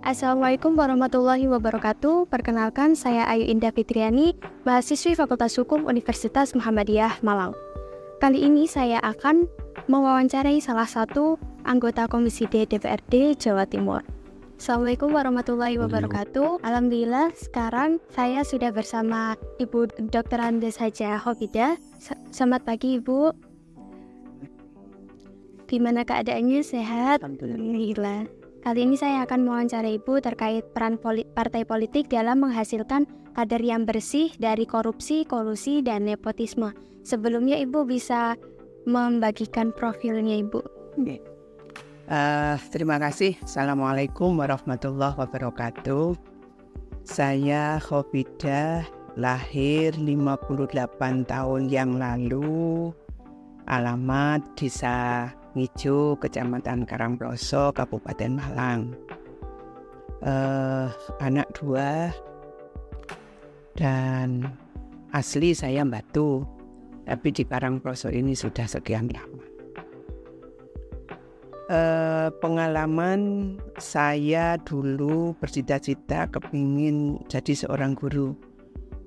Assalamualaikum warahmatullahi wabarakatuh. Perkenalkan, saya Ayu Indah Fitriani, mahasiswi Fakultas Hukum Universitas Muhammadiyah Malang. Kali ini saya akan mewawancarai salah satu anggota Komisi D DPRD Jawa Timur. Assalamualaikum warahmatullahi wabarakatuh. Alhamdulillah, sekarang saya sudah bersama Ibu Dr. Andes Hajah Hofidah. Selamat pagi, Ibu. Gimana keadaannya? Sehat? Alhamdulillah. Kali ini saya akan mewawancarai Ibu terkait peran partai politik dalam menghasilkan kader yang bersih dari korupsi, kolusi, dan nepotisme. Sebelumnya Ibu bisa membagikan profilnya, Ibu. Terima kasih. Assalamualaikum warahmatullahi wabarakatuh. Saya Hofidah, lahir 58 tahun yang lalu. Alamat Desa Ngijo, Kecamatan Karangploso, Kabupaten Malang. Anak 2 dan asli saya Batu, tapi di Karangploso ini sudah sekian lama. Pengalaman saya dulu bercita-cita kepingin jadi seorang guru.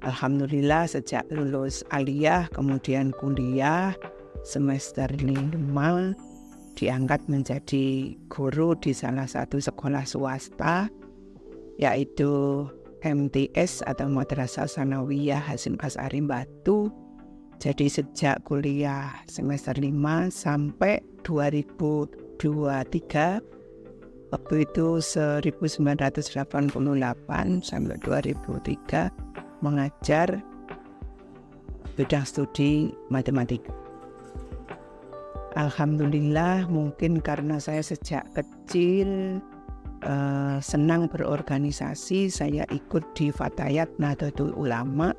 Alhamdulillah sejak lulus aliyah kemudian kuliah semester 5 diangkat menjadi guru di salah satu sekolah swasta, yaitu MTS atau Madrasah Tsanawiyah Hasyim Asy'ari Batu. Jadi sejak kuliah semester 5 sampai 2023, waktu itu 1988 sampai 2003 mengajar bidang studi matematika. Alhamdulillah, mungkin karena saya sejak kecil senang berorganisasi, saya ikut di Fatayat Nahdlatul Ulama,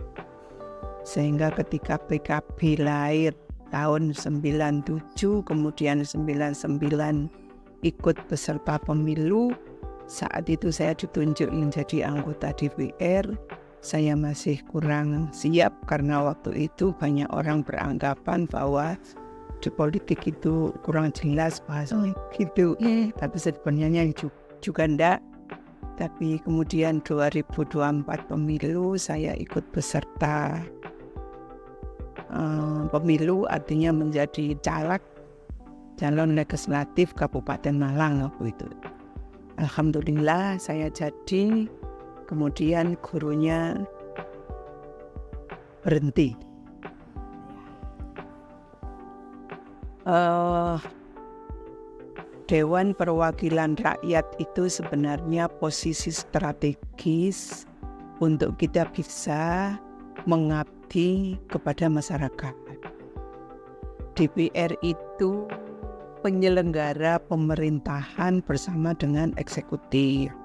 sehingga ketika PKB lahir tahun 97, kemudian 99 ikut peserta pemilu. Saat itu saya ditunjuk menjadi anggota DPR. Saya masih kurang siap karena waktu itu banyak orang beranggapan bahwa di politik itu kurang jelas bahasa gitu. Tapi sebenarnya juga enggak. Tapi kemudian 2024 pemilu saya ikut peserta pemilu, artinya menjadi calon legislatif Kabupaten Malang waktu itu. Alhamdulillah saya jadi, kemudian gurunya berhenti. Dewan Perwakilan Rakyat itu sebenarnya posisi strategis untuk kita bisa mengabdi kepada masyarakat. DPR itu penyelenggara pemerintahan bersama dengan eksekutif.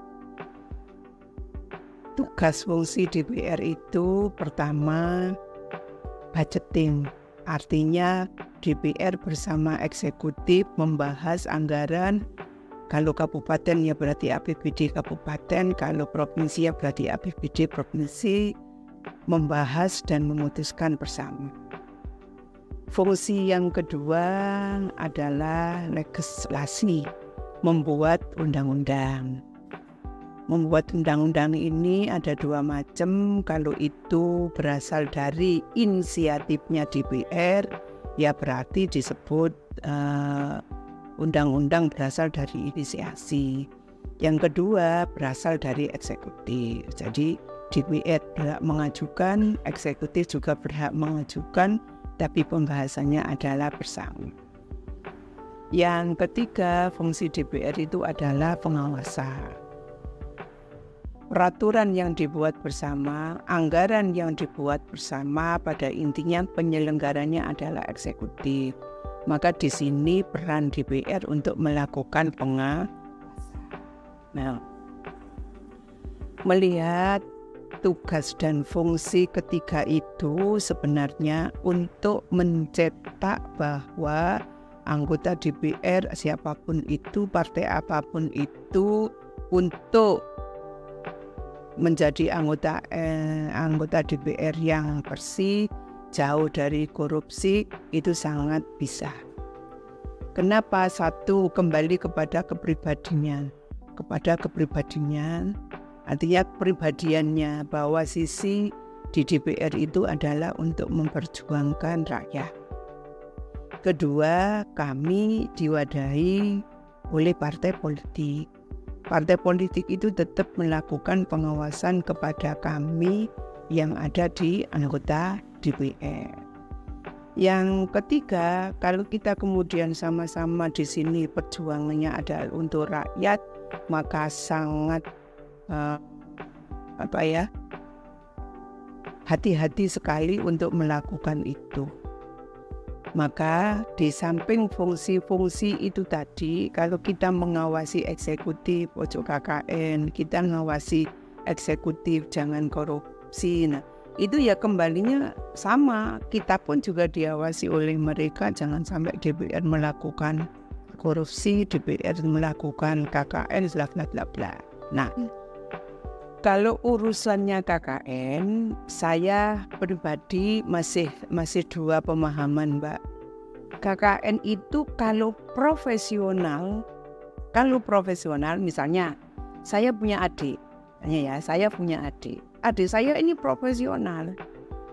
Tugas fungsi DPR itu pertama budgeting, artinya DPR bersama eksekutif membahas anggaran. Kalau kabupaten ya berarti APBD kabupaten, kalau provinsi ya berarti APBD provinsi, membahas dan memutuskan bersama. Fungsi yang kedua adalah legislasi, membuat undang-undang. Membuat undang-undang ini ada 2 macam. Kalau itu berasal dari inisiatifnya DPR, ya berarti disebut undang-undang berasal dari inisiasi. Yang kedua berasal dari eksekutif. Jadi DPR berhak mengajukan, eksekutif juga berhak mengajukan, tapi pembahasannya adalah bersama. Yang ketiga, fungsi DPR itu adalah pengawasan. Peraturan yang dibuat bersama, anggaran yang dibuat bersama, pada intinya penyelenggaranya adalah eksekutif. Maka di sini peran DPR untuk melakukan pengawasan. Nah, melihat tugas dan fungsi ketiga itu sebenarnya untuk mencetak bahwa anggota DPR siapapun itu, partai apapun itu, untuk menjadi anggota DPR yang bersih, jauh dari korupsi, itu sangat bisa. Kenapa? Satu, kembali kepada kepribadian. kepada kepribadian, artinya kepribadiannya, bahwa sisi di DPR itu adalah untuk memperjuangkan rakyat. Kedua, kami diwadahi oleh partai politik. Partai politik itu tetap melakukan pengawasan kepada kami yang ada di anggota DPR. Yang ketiga, kalau kita kemudian sama-sama di sini perjuangannya adalah untuk rakyat, maka sangat hati-hati sekali untuk melakukan itu. Maka di samping fungsi-fungsi itu tadi, kalau kita mengawasi eksekutif pojok KKN, kita mengawasi eksekutif jangan korupsi. Nah, itu ya kembalinya sama, kita pun juga diawasi oleh mereka, jangan sampai DPR melakukan korupsi, DPR melakukan KKN, bla bla bla bla. Nah, kalau urusannya KKN, saya pribadi masih dua pemahaman, Mbak. KKN itu kalau profesional misalnya saya punya adik, adik saya ini profesional,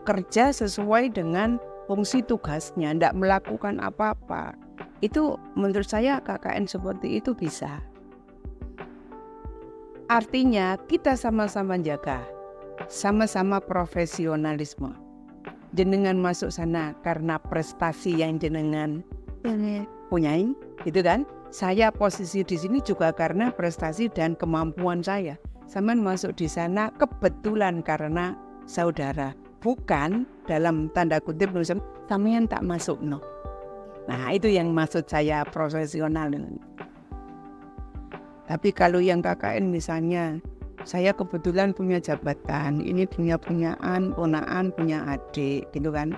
kerja sesuai dengan fungsi tugasnya, tidak melakukan apa-apa. Itu menurut saya KKN seperti itu bisa. Artinya kita sama-sama jaga, sama-sama profesionalisme. Jenengan masuk sana karena prestasi yang jenengan punyai, gitu kan? Saya posisi di sini juga karena prestasi dan kemampuan saya. Sampean masuk di sana kebetulan karena saudara, bukan dalam tanda kutip sampean tak masuk no. Nah, itu yang maksud saya profesional. Tapi kalau yang KKN misalnya, saya kebetulan punya jabatan, ini punya ponaan, punya adik, gitu kan.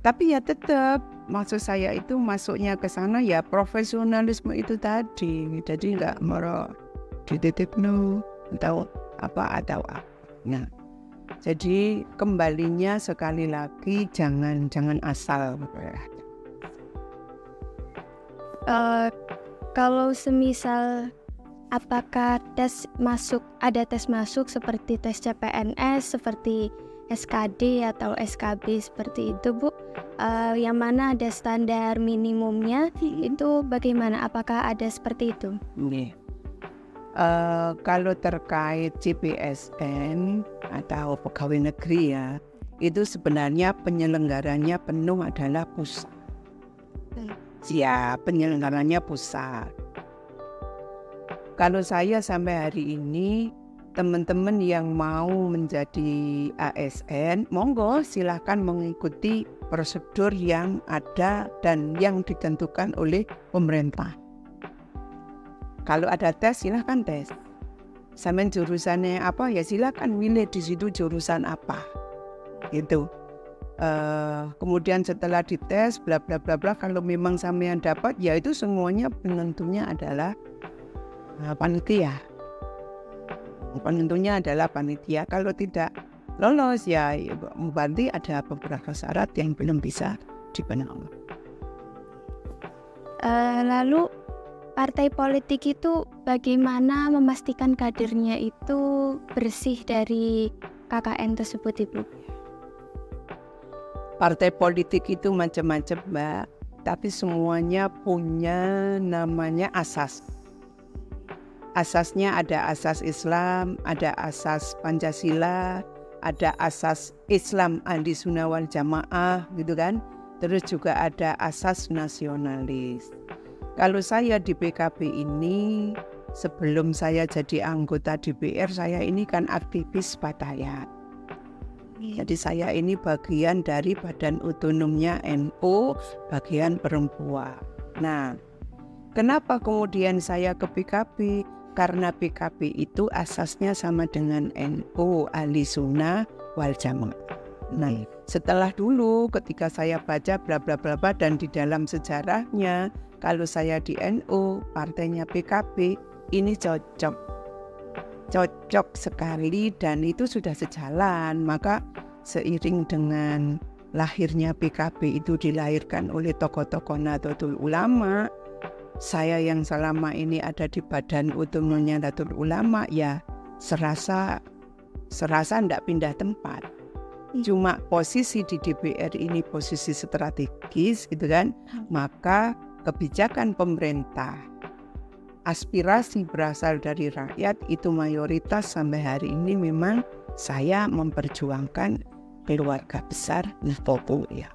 Tapi ya tetap, maksud saya itu masuknya ke sana ya profesionalisme itu tadi. Jadi nggak mau dititip no, atau apa. Nah, jadi kembalinya sekali lagi jangan asal. Kalau semisal apakah ada tes masuk seperti tes CPNS, seperti SKD atau SKB seperti itu, Bu? Yang mana ada standar minimumnya, itu bagaimana? Apakah ada seperti itu? Kalau terkait CPSN atau pegawai negeri ya, itu sebenarnya penyelenggaranya penuh adalah pusat. Ya, penyelenggaranya pusat. Kalau saya sampai hari ini, teman-teman yang mau menjadi ASN, monggo silahkan mengikuti prosedur yang ada dan yang ditentukan oleh pemerintah. Kalau ada tes, silahkan tes. Sampai jurusannya apa, ya silahkan milih di situ jurusan apa. Gitu. Kemudian setelah dites, bla bla bla bla, kalau memang sampean dapat, ya itu semuanya penentunya adalah panitia. Penentunya adalah panitia. Kalau tidak lolos ya berarti ada beberapa syarat yang belum bisa dipenuhi. Lalu partai politik itu bagaimana memastikan kadernya itu bersih dari KKN tersebut, Ibu? Partai politik itu macam-macam, Mbak, tapi semuanya punya namanya asas. Asasnya ada asas Islam, ada asas Pancasila, ada asas Islam Ahli Sunnah wal Jamaah, gitu kan. Terus juga ada asas nasionalis. Kalau saya di PKB ini, sebelum saya jadi anggota DPR, saya ini kan aktivis Fatayat. Jadi saya ini bagian dari Badan Otonomnya NU, bagian perempuan. Nah, kenapa kemudian saya ke PKB? Karena PKB itu asasnya sama dengan NU, Ahli Sunnah wal Jamaah. Nah, setelah dulu ketika saya baca bla bla bla bla, dan di dalam sejarahnya, kalau saya di NU, partainya PKB, ini cocok sekali dan itu sudah sejalan. Maka seiring dengan lahirnya PKB itu dilahirkan oleh tokoh-tokoh Nahdlatul Ulama, saya yang selama ini ada di Badan Utuhnya Nahdlatul Ulama ya serasa ndak pindah tempat. Cuma posisi di DPR ini posisi strategis gitu kan, maka kebijakan pemerintah, aspirasi berasal dari rakyat itu mayoritas sampai hari ini memang saya memperjuangkan keluarga besar Nahdlatul ya.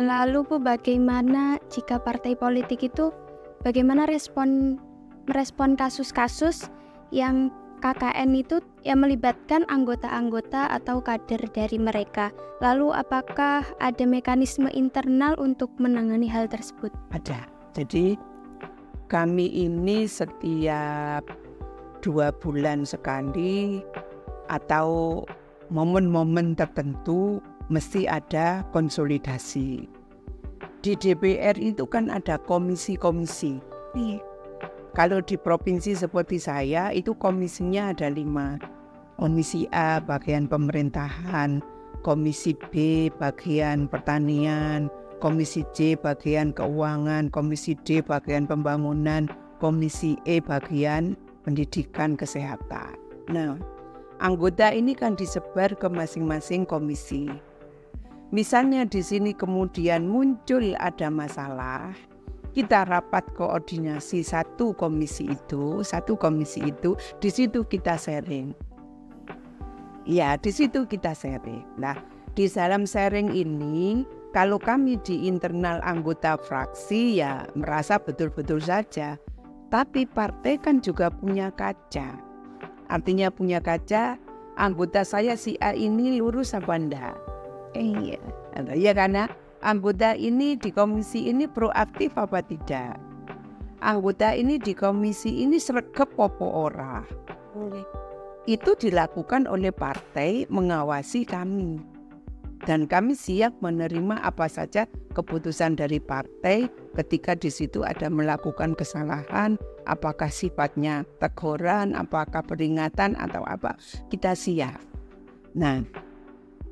Lalu Bu, bagaimana jika partai politik itu bagaimana merespon kasus-kasus yang KKN itu yang melibatkan anggota-anggota atau kader dari mereka? Lalu apakah ada mekanisme internal untuk menangani hal tersebut? Ada. Jadi kami ini setiap 2 bulan sekali atau momen-momen tertentu mesti ada konsolidasi. Di DPR itu kan ada komisi-komisi. Kalau di provinsi seperti saya itu komisinya ada 5. Komisi A bagian pemerintahan, Komisi B bagian pertanian, Komisi C bagian keuangan, Komisi D bagian pembangunan, Komisi E bagian pendidikan kesehatan. Nah, anggota ini kan disebar ke masing-masing komisi. Misalnya di sini kemudian muncul ada masalah, kita rapat koordinasi satu komisi itu, di situ kita sharing. Ya, di situ kita sharing. Nah, di dalam sharing ini, kalau kami di internal anggota fraksi ya merasa betul-betul saja. Tapi partai kan juga punya kaca. Artinya punya kaca, anggota saya si A ini lurus apa enggak? Iya. Ya karena anggota ini di komisi ini proaktif apa tidak? Anggota ini di komisi ini sregep apa ora? Itu dilakukan oleh partai mengawasi kami. Dan kami siap menerima apa saja keputusan dari partai ketika di situ ada melakukan kesalahan, apakah sifatnya teguran, apakah peringatan atau apa, kita siap. Nah,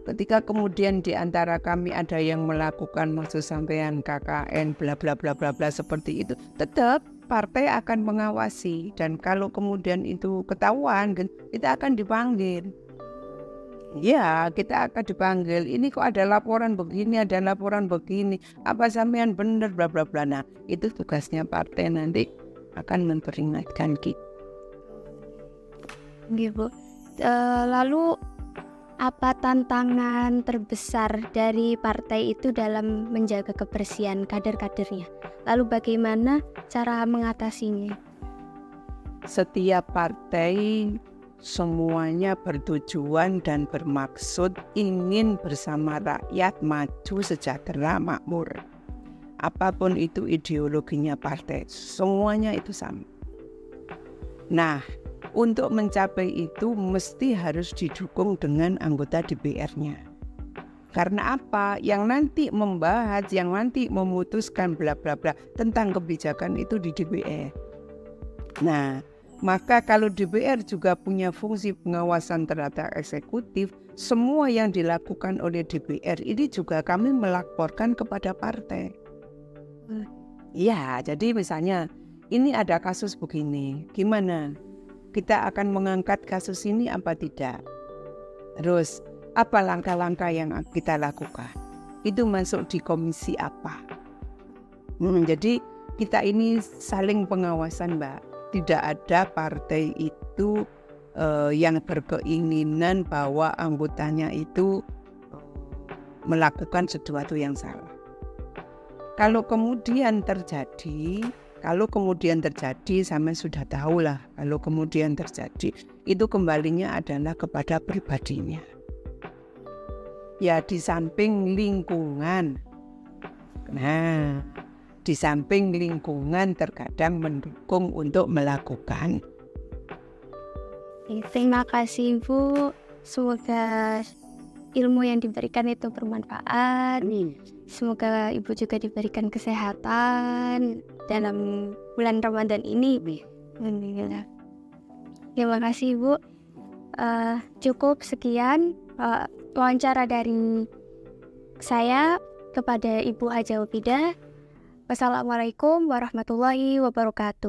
ketika kemudian di antara kami ada yang melakukan maksud sampean KKN bla bla bla bla bla seperti itu, tetap partai akan mengawasi dan kalau kemudian itu ketahuan kita akan dipanggil. Ya, kita akan dipanggil. Ini kok ada laporan begini, ada laporan begini. Apa sampean benar bla bla bla. Nah, itu tugasnya partai nanti akan memperingatkan kita. Gitu. Lalu apa tantangan terbesar dari partai itu dalam menjaga kebersihan kader-kadernya? Lalu bagaimana cara mengatasinya? Setiap partai semuanya bertujuan dan bermaksud ingin bersama rakyat maju sejahtera makmur. Apapun itu ideologinya partai, semuanya itu sama. Nah, untuk mencapai itu mesti harus didukung dengan anggota DPR-nya. Karena apa? Yang nanti membahas, yang nanti memutuskan bla bla bla tentang kebijakan itu di DPR. Nah, maka kalau DPR juga punya fungsi pengawasan terhadap eksekutif, semua yang dilakukan oleh DPR ini juga kami melaporkan kepada partai. Ya, jadi misalnya ini ada kasus begini, gimana? Kita akan mengangkat kasus ini apa tidak? Terus, apa langkah-langkah yang kita lakukan? Itu masuk di komisi apa? Jadi kita ini saling pengawasan, Mbak. Tidak ada partai itu yang berkeinginan bahwa anggotanya itu melakukan sesuatu yang salah. Kalau kemudian terjadi, sama sudah tahu lah, kalau kemudian terjadi, itu kembalinya adalah kepada pribadinya. Ya di samping lingkungan. Nah, di samping lingkungan terkadang mendukung untuk melakukan. Terima kasih Bu, semoga ilmu yang diberikan itu bermanfaat. Semoga Ibu juga diberikan kesehatan dalam bulan Ramadan ini. Alhamdulillah. Terima kasih Bu. Cukup sekian wawancara dari saya. kepada Ibu Haja Ufidah. Wassalamualaikum warahmatullahi wabarakatuh.